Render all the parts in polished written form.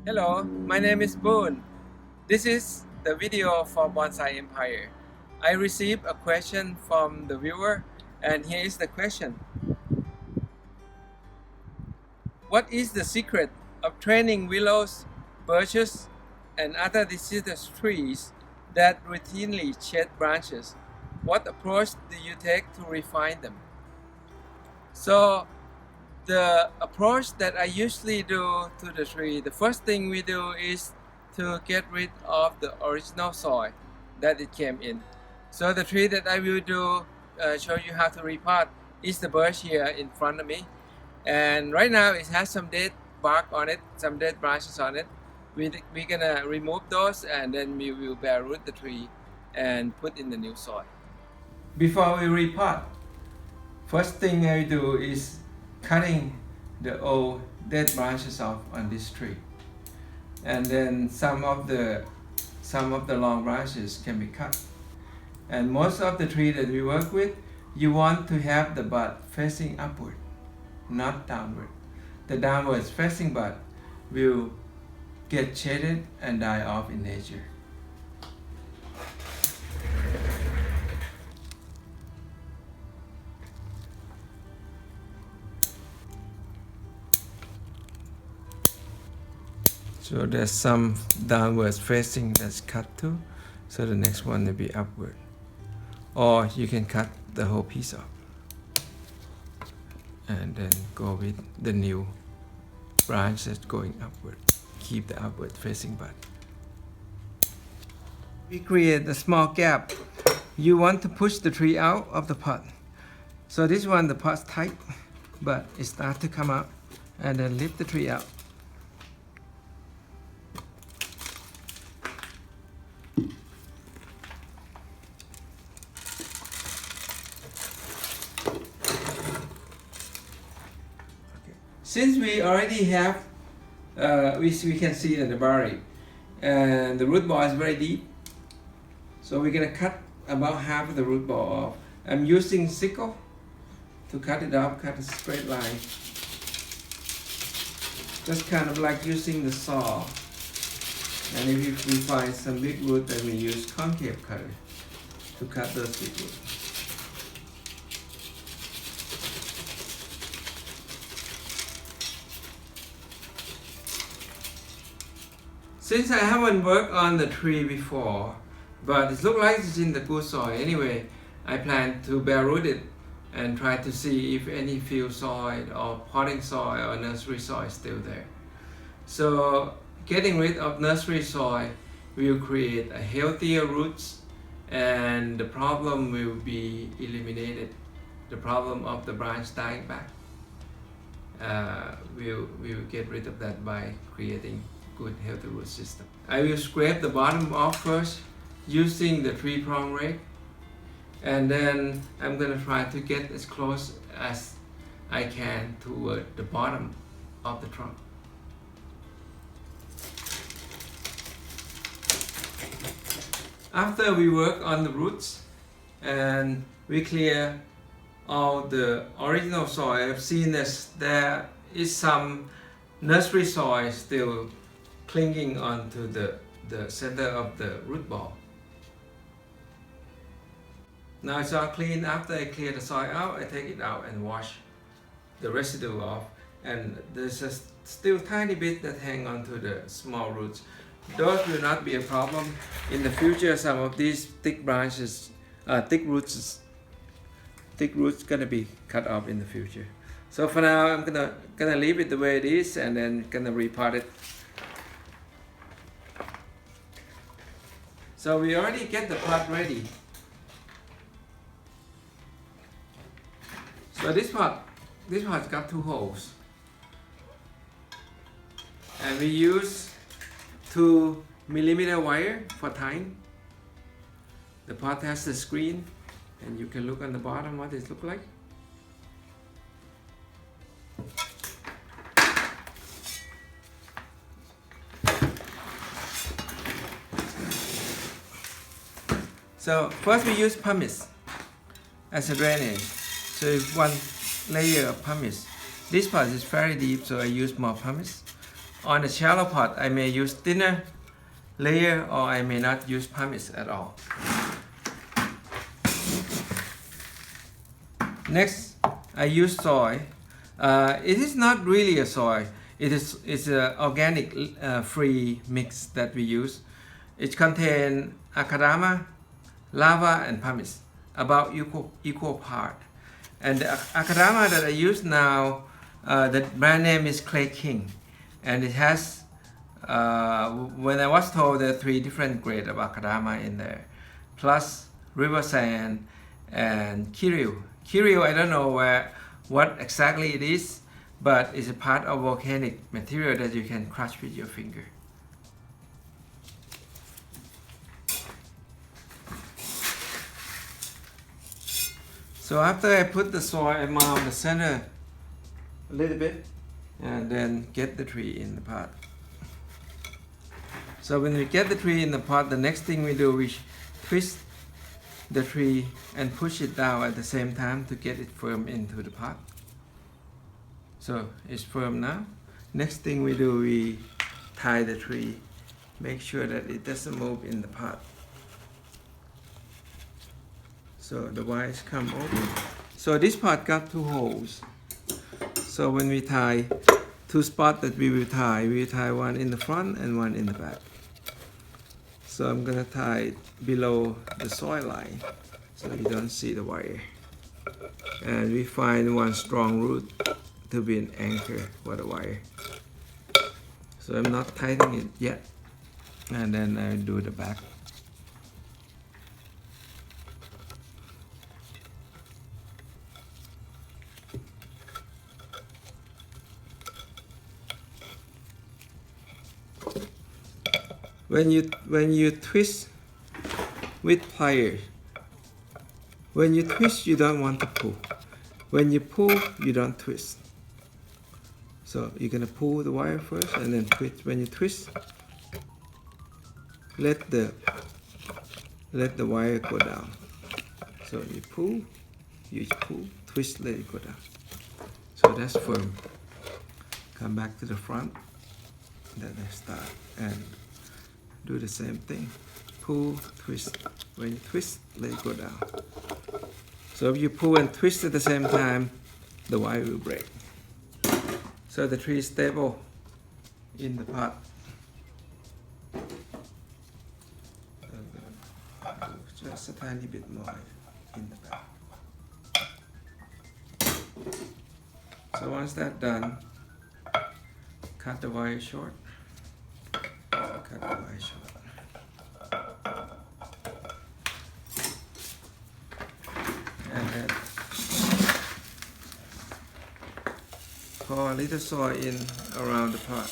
Hello, my name is Boon. This is the video for Bonsai Empire. I received a question from the viewer, and here is the question. What is the secret of training willows, birches, and other deciduous trees that routinely shed branches? What approach do you take to refine them? So, the approach that I usually do to the tree, the first thing we do is to get rid of the original soil that it came in. So the tree that I will do, show you how to repot, is the birch here in front of me. And right now it has some dead bark on it, some dead branches on it. We're gonna remove those, and then we will bare root the tree and put in the new soil. Before we repot, first thing I do is cutting the old dead branches off on this tree, and then some of the long branches can be cut. And most of the tree that we work with, you want to have the bud facing upward, not downward. The downward facing bud will get shaded and die off in nature. So there's some downwards facing that's cut too, so the next one will be upward. Or you can cut the whole piece off and then go with the new branch that's going upward. Keep the upward facing bud. We create a small gap. You want to push the tree out of the pot. So this one, the pot's tight, but it starts to come out, and then lift the tree out. Since we already have, we can see that the bark and the root ball is very deep, so we're gonna cut about half of the root ball off. I'm using sickle to cut it off, cut a straight line, just kind of like using the saw. And if we find some big root, then we use concave cutter to cut those big roots. Since I haven't worked on the tree before, but it looks like it's in the good soil anyway, I plan to bare root it and try to see if any field soil or potting soil or nursery soil is still there. So getting rid of nursery soil will create a healthier roots, and the problem will be eliminated. The problem of the branch dying back, we'll get rid of that by creating good healthy root system. I will scrape the bottom off first using the 3-prong rake, and then I'm gonna try to get as close as I can toward the bottom of the trunk. After we work on the roots and we clear all the original soil, I've seen that there is some nursery soil still clinging onto the center of the root ball. Now it's all clean. After I clear the soil out, I take it out and wash the residue off, and there's just still tiny bit that hang onto the small roots. Those will not be a problem. In the future, some of these thick branches, thick roots gonna be cut off in the future. So for now, I'm gonna leave it the way it is, and then gonna repot it. So we already get the pot ready. So this pot's got 2 holes, and we use 2mm wire for tying. The pot has a screen, and you can look on the bottom what it looks like. So first we use pumice as a drainage. So if 1 layer of pumice. This part is very deep, so I use more pumice. on a shallow pot, I may use thinner layer or I may not use pumice at all. Next, I use soil. It is not really a soil. It's an organic free mix that we use. It contains akadama, lava, and pumice, about equal part. And the akadama that I use now, the brand name is Clay King, and it has. When I was told there are 3 different grades of akadama in there, plus river sand and kiryu. Kiryu, I don't know what exactly it is, but it's a part of volcanic material that you can crush with your finger. So after I put the soil, I mount the center a little bit and then get the tree in the pot. So when we get the tree in the pot, the next thing we do, we twist the tree and push it down at the same time to get it firm into the pot. So it's firm now. Next thing we do, we tie the tree, make sure that it doesn't move in the pot. So the wires come open. So this pot got 2 holes. So when we tie 2 spots that we will tie one in the front and one in the back. So I'm gonna tie it below the soil line so you don't see the wire. And we find one strong root to be an anchor for the wire. So I'm not tightening it yet. And then I do the back. When you twist with pliers, when you twist, you don't want to pull. When you pull, you don't twist. So you're gonna pull the wire first and then twist. When you twist, let the wire go down. So you pull, twist, let it go down. So that's firm. Come back to the front, then I start and do the same thing. Pull, twist. When you twist, let it go down. So if you pull and twist at the same time, the wire will break. So the tree is stable in the pot. Just a tiny bit more in the back. So once that's done, cut the wire short. Cut the wire short. And then pour a little soil in around the pot.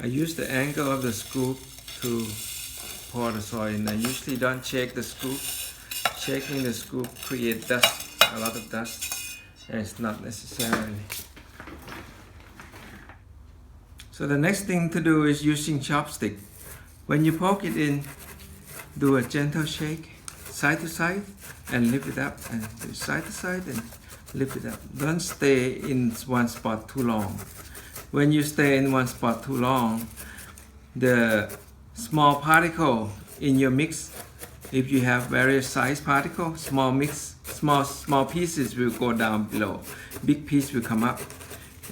I use the angle of the scoop to pour the soil in. I usually don't shake the scoop. Shaking the scoop creates dust, a lot of dust, and it's not necessarily. So the next thing to do is using chopstick. When you poke it in, do a gentle shake, side to side, and lift it up, and do side to side and lift it up. Don't stay in one spot too long. When you stay in one spot too long, the small particle in your mix, if you have various size particles, small pieces will go down below. Big piece will come up.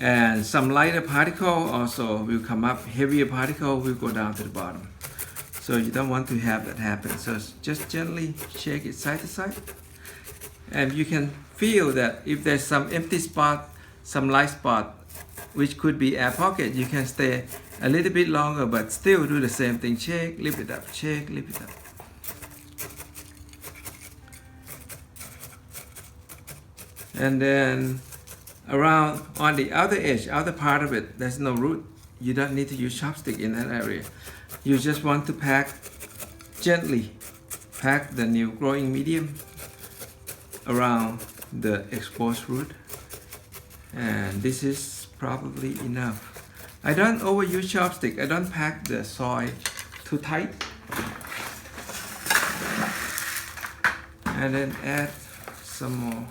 And some lighter particle also will come up. Heavier particle will go down to the bottom. So you don't want to have that happen. So just gently shake it side to side. And you can feel that if there's some empty spot, some light spot, which could be air pocket, you can stay a little bit longer, but still do the same thing. Shake, lift it up, shake, lift it up. And then around on the other edge, other part of it, there's no root. You don't need to use chopstick in that area. You just want to gently pack the new growing medium around the exposed root. And this is probably enough. I don't overuse chopstick. I don't pack the soil too tight. and then add some more.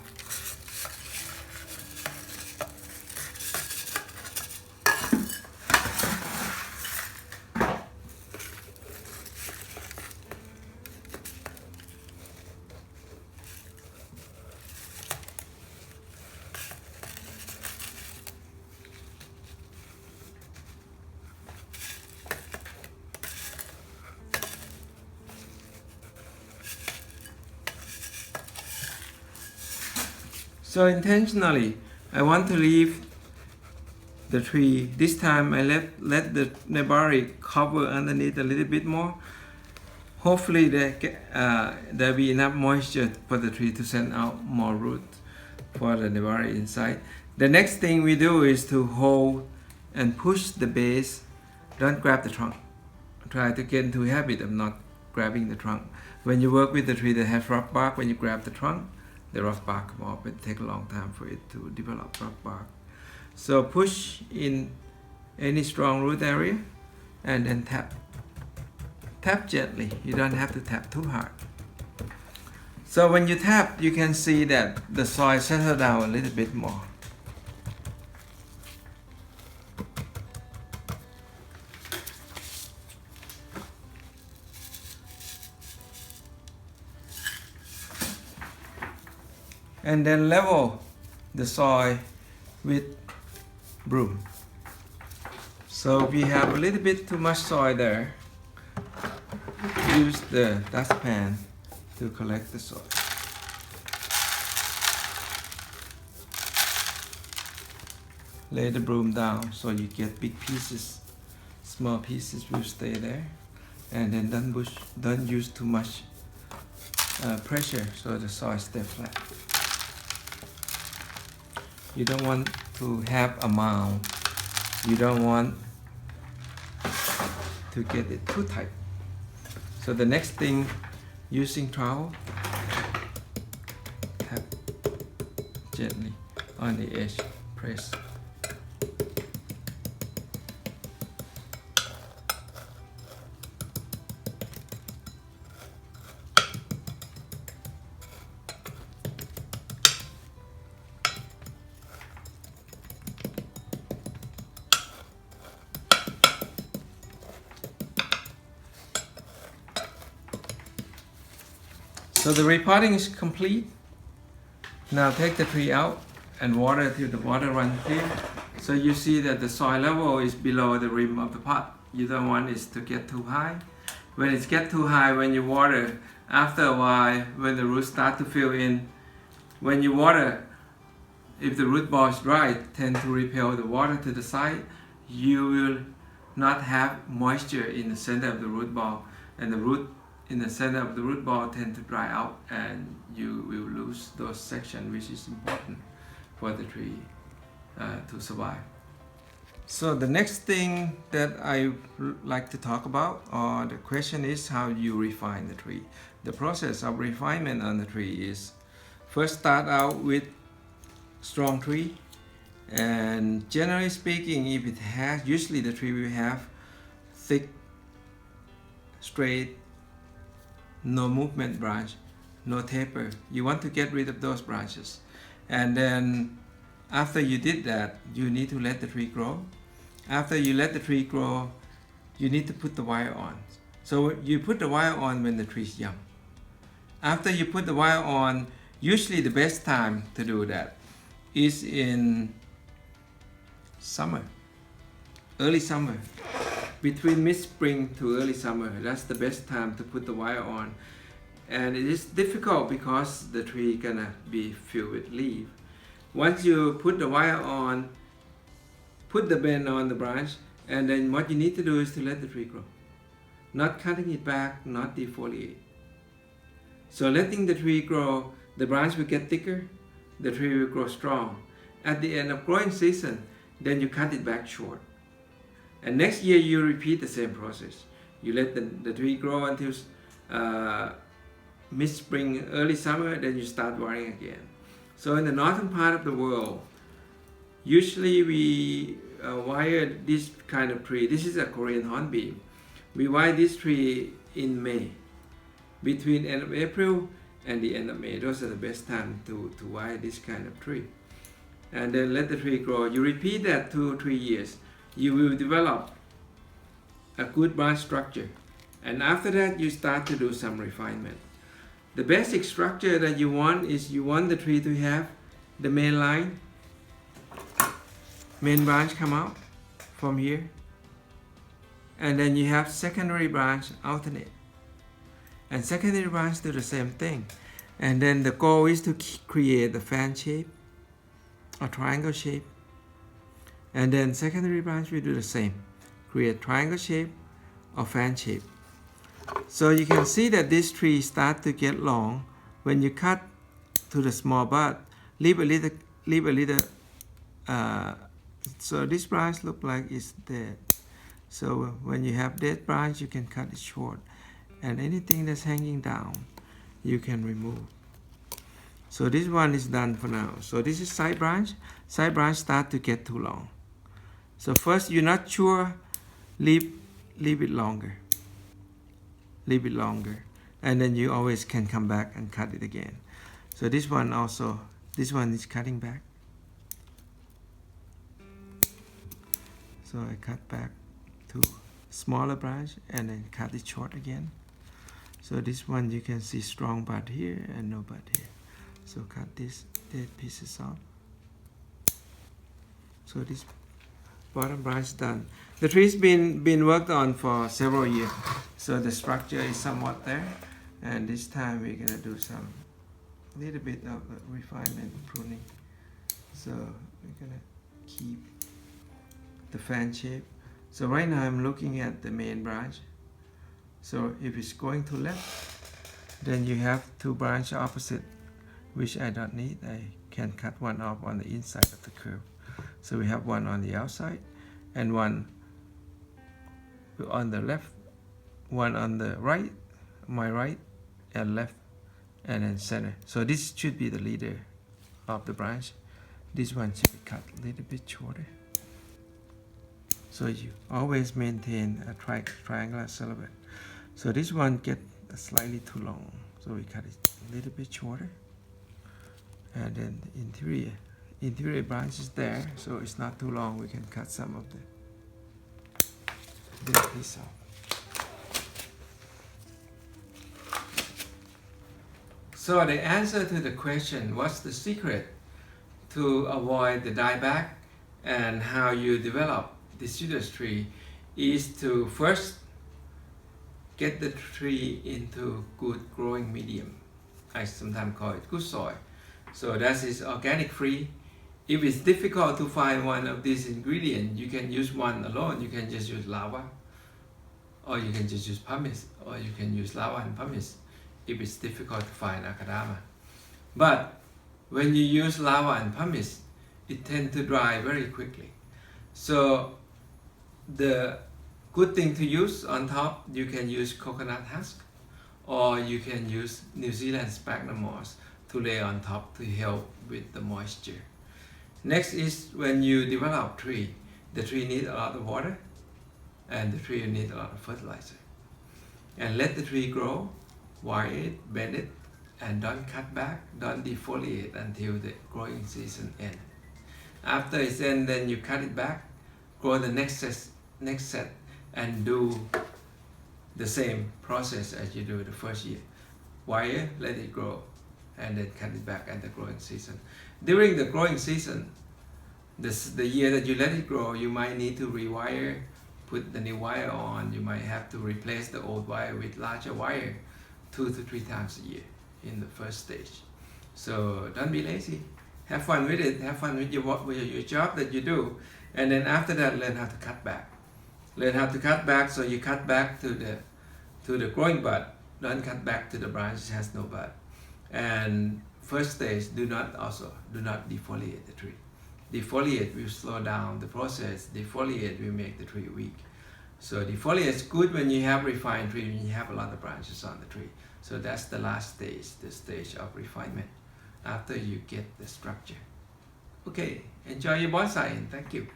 So intentionally, I want to leave the tree. This time I let the nebari cover underneath a little bit more. Hopefully there'll be enough moisture for the tree to send out more root for the nebari inside. The next thing we do is to hold and push the base. Don't grab the trunk. Try to get into a habit of not grabbing the trunk. When you work with the tree that has rough bark, when you grab the trunk, the rough bark come off. It takes a long time for it to develop rough bark. So push in any strong root area and then tap. Tap gently. You don't have to tap too hard. So when you tap, you can see that the soil settles down a little bit more. And then level the soil with broom. So if you have a little bit too much soil there, use the dustpan to collect the soil. Lay the broom down so you get big pieces. Small pieces will stay there. And then don't use too much pressure so the soil stays flat. You don't want to have a mound. You don't want to get it too tight. So the next thing, using trowel, tap gently on the edge, press. So the repotting is complete. Now take the tree out and water till the water runs clear. So you see that the soil level is below the rim of the pot. You don't want it to get too high. When it gets too high, when you water, after a while, when the roots start to fill in, when you water, if the root ball is dry, tend to repel the water to the side, you will not have moisture in the center of the root ball, and the root in the center of the root ball tend to dry out, and you will lose those sections, which is important for the tree to survive. So the next thing that I like to talk about, or the question, is how you refine the tree. The process of refinement on the tree is, first start out with strong tree, and generally speaking, if it has, usually the tree will have thick, straight, no movement branch, no taper. You want to get rid of those branches. And then after you did that, you need to let the tree grow. After you let the tree grow, you need to put the wire on. So you put the wire on when the tree is young. After you put the wire on, usually the best time to do that is in summer, early summer. Between mid-spring to early summer, that's the best time to put the wire on. And it is difficult because the tree is gonna be filled with leaf. Once you put the wire on, put the bend on the branch, and then what you need to do is to let the tree grow. Not cutting it back, not defoliate. So letting the tree grow, the branch will get thicker, the tree will grow strong. At the end of growing season, then you cut it back short. And next year you repeat the same process. You let the tree grow until mid-spring, early summer, then you start wiring again. So in the northern part of the world, usually we wire this kind of tree. This is a Korean hornbeam. We wire this tree in May. Between end of April and the end of May. Those are the best time to wire this kind of tree. And then let the tree grow. You repeat that 2 or 3 years. You will develop a good branch structure. And after that, you start to do some refinement. The basic structure that you want is you want the tree to have the main line, main branch come out from here. And then you have secondary branch alternate. And secondary branch do the same thing. And then the goal is to create a fan shape or triangle shape. And then secondary branch will do the same. Create triangle shape or fan shape. So you can see that this tree start to get long. When you cut to the small bud, leave a little, so this branch look like it's dead. So when you have dead branch, you can cut it short. And anything that's hanging down, you can remove. So this one is done for now. So this is side branch. Side branch start to get too long. So first, you're not sure, leave it longer. Leave it longer. And then you always can come back and cut it again. So this one also, this one is cutting back. So I cut back to smaller branch and then cut it short again. So this one you can see strong bud here and no bud here. So cut these dead pieces off. So this bottom branch done. The tree's been worked on for several years. So the structure is somewhat there. And this time we're gonna do some little bit of refinement, pruning. So we're gonna keep the fan shape. So right now I'm looking at the main branch. So if it's going to left, then you have 2 branches opposite, which I don't need. I can cut one off on the inside of the curve. So we have one on the outside and one on the left, one on the right, my right and left, and then center. So this should be the leader of the branch. This one should be cut a little bit shorter. So you always maintain a triangular silhouette. So this one get slightly too long. So we cut it a little bit shorter. And then the interior branch is there, so it's not too long. We can cut some of this piece off. So the answer to the question, what's the secret to avoid the dieback and how you develop deciduous tree, is to first get the tree into good growing medium. I sometimes call it good soil. So that is organic free. If it's difficult to find one of these ingredients, you can use one alone. You can just use lava, or you can just use pumice, or you can use lava and pumice if it's difficult to find akadama. But when you use lava and pumice, it tends to dry very quickly. So the good thing to use on top, you can use coconut husk, or you can use New Zealand sphagnum moss to lay on top to help with the moisture. Next is when you develop tree, the tree needs a lot of water and the tree needs a lot of fertilizer. And let the tree grow, wire it, bend it, and don't cut back, don't defoliate until the growing season ends. After it's end, then you cut it back, grow the next set, and do the same process as you do the first year. Wire, let it grow, and then cut it back at the growing season. During the growing season, the year that you let it grow, you might need to rewire, put the new wire on. You might have to replace the old wire with larger wire 2 to 3 times a year in the first stage. So don't be lazy. Have fun with it. Have fun with your job that you do. And then after that, learn how to cut back. Learn how to cut back, so you cut back to the growing bud. Don't cut back to the branch that has no bud. And first stage, do not defoliate the tree. Defoliate will slow down the process. Defoliate will make the tree weak. So defoliate is good when you have refined tree, when you have a lot of branches on the tree. So that's the last stage, the stage of refinement, after you get the structure. Okay, enjoy your bonsai and thank you.